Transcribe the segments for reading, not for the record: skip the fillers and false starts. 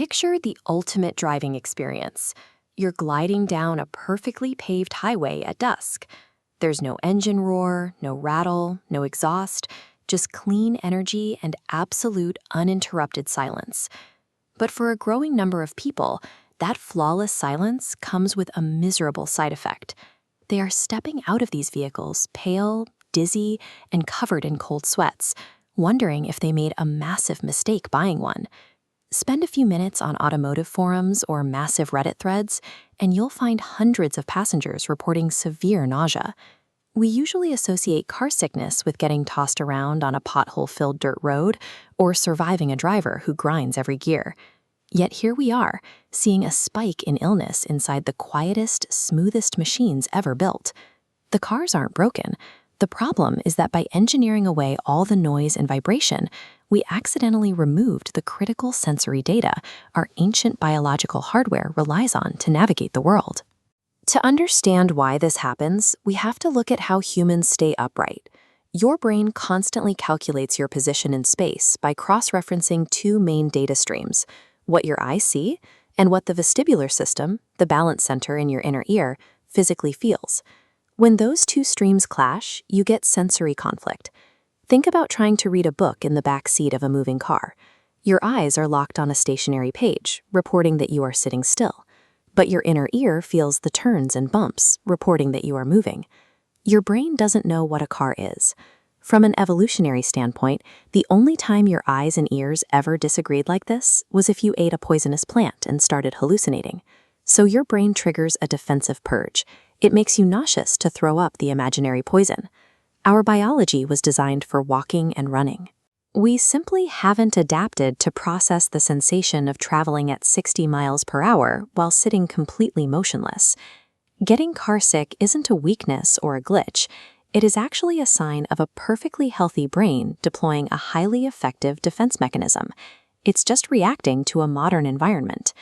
Picture the ultimate driving experience. You're gliding down a perfectly paved highway at dusk. There's no engine roar, no rattle, no exhaust, just clean energy and absolute uninterrupted silence. But for a growing number of people, that flawless silence comes with a miserable side effect. They are stepping out of these vehicles pale, dizzy, and covered in cold sweats, wondering if they made a massive mistake buying one. Spend a few minutes on automotive forums or massive Reddit threads, and you'll find hundreds of passengers reporting severe nausea. We usually associate car sickness with getting tossed around on a pothole-filled dirt road or surviving a driver who grinds every gear. Yet here we are, seeing a spike in illness inside the quietest, smoothest machines ever built. The cars aren't broken. The problem is that by engineering away all the noise and vibration, we accidentally removed the critical sensory data our ancient biological hardware relies on to navigate the world. To understand why this happens, we have to look at how humans stay upright. Your brain constantly calculates your position in space by cross-referencing two main data streams: what your eyes see and what the vestibular system, the balance center in your inner ear, physically feels. When those two streams clash, you get sensory conflict. Think about trying to read a book in the back seat of a moving car. Your eyes are locked on a stationary page, reporting that you are sitting still. But your inner ear feels the turns and bumps, reporting that you are moving. Your brain doesn't know what a car is. From an evolutionary standpoint, the only time your eyes and ears ever disagreed like this was if you ate a poisonous plant and started hallucinating. So your brain triggers a defensive purge. It makes you nauseous to throw up the imaginary poison. Our biology was designed for walking and running. We simply haven't adapted to process the sensation of traveling at 60 miles per hour while sitting completely motionless. Getting carsick isn't a weakness or a glitch. It is actually a sign of a perfectly healthy brain deploying a highly effective defense mechanism. It's just reacting to a modern environment.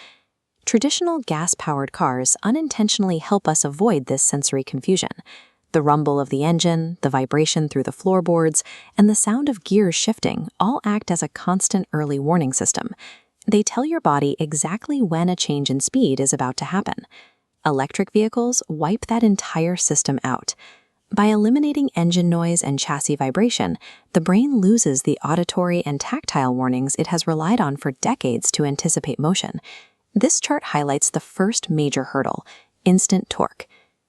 Traditional gas-powered cars unintentionally help us avoid this sensory confusion. The rumble of the engine, the vibration through the floorboards, and the sound of gears shifting all act as a constant early warning system. They tell your body exactly when a change in speed is about to happen. Electric vehicles wipe that entire system out. By eliminating engine noise and chassis vibration, the brain loses the auditory and tactile warnings it has relied on for decades to anticipate motion. This chart highlights the first major hurdle: instant torque.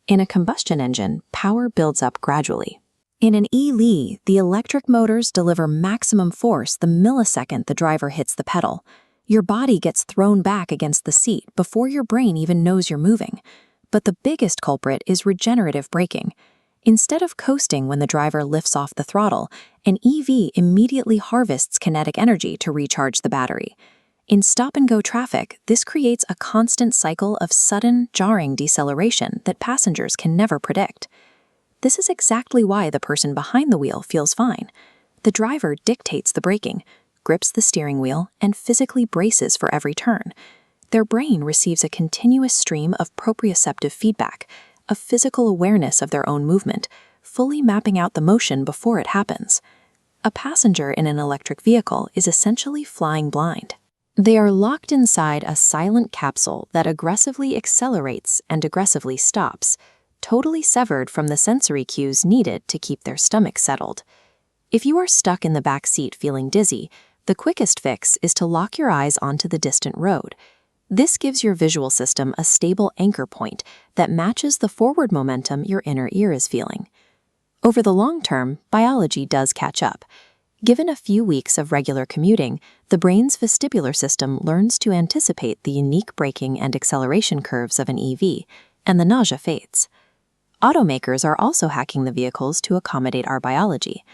In a combustion engine, power builds up gradually. In an EV, the electric motors deliver maximum force the millisecond the driver hits the pedal. Your body gets thrown back against the seat before your brain even knows you're moving. But the biggest culprit is regenerative braking. Instead of coasting when the driver lifts off the throttle, an EV immediately harvests kinetic energy to recharge the battery. In stop-and-go traffic, this creates a constant cycle of sudden, jarring deceleration that passengers can never predict. This is exactly why the person behind the wheel feels fine. The driver dictates the braking, grips the steering wheel, and physically braces for every turn. Their brain receives a continuous stream of proprioceptive feedback, a physical awareness of their own movement, fully mapping out the motion before it happens. A passenger in an electric vehicle is essentially flying blind. They are locked inside a silent capsule that aggressively accelerates and aggressively stops, totally severed from the sensory cues needed to keep their stomach settled. If you are stuck in the back seat feeling dizzy, the quickest fix is to lock your eyes onto the distant road. This gives your visual system a stable anchor point that matches the forward momentum your inner ear is feeling. Over the long term, biology does catch up. Given a few weeks of regular commuting, the brain's vestibular system learns to anticipate the unique braking and acceleration curves of an EV, and the nausea fades. Automakers are also hacking the vehicles to accommodate our biology.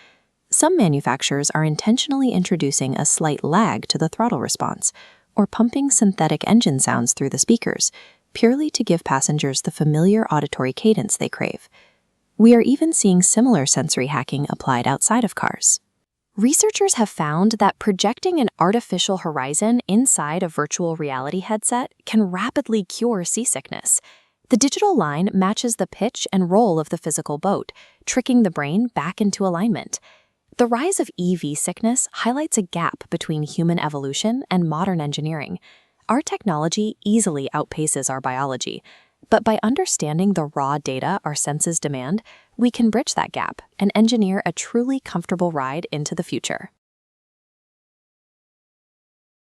Some manufacturers are intentionally introducing a slight lag to the throttle response, or pumping synthetic engine sounds through the speakers, purely to give passengers the familiar auditory cadence they crave. We are even seeing similar sensory hacking applied outside of cars. Researchers have found that projecting an artificial horizon inside a virtual reality headset can rapidly cure seasickness. The digital line matches the pitch and roll of the physical boat, tricking the brain back into alignment. The rise of EV sickness highlights a gap between human evolution and modern engineering. Our technology easily outpaces our biology, but by understanding the raw data our senses demand, we can bridge that gap and engineer a truly comfortable ride into the future.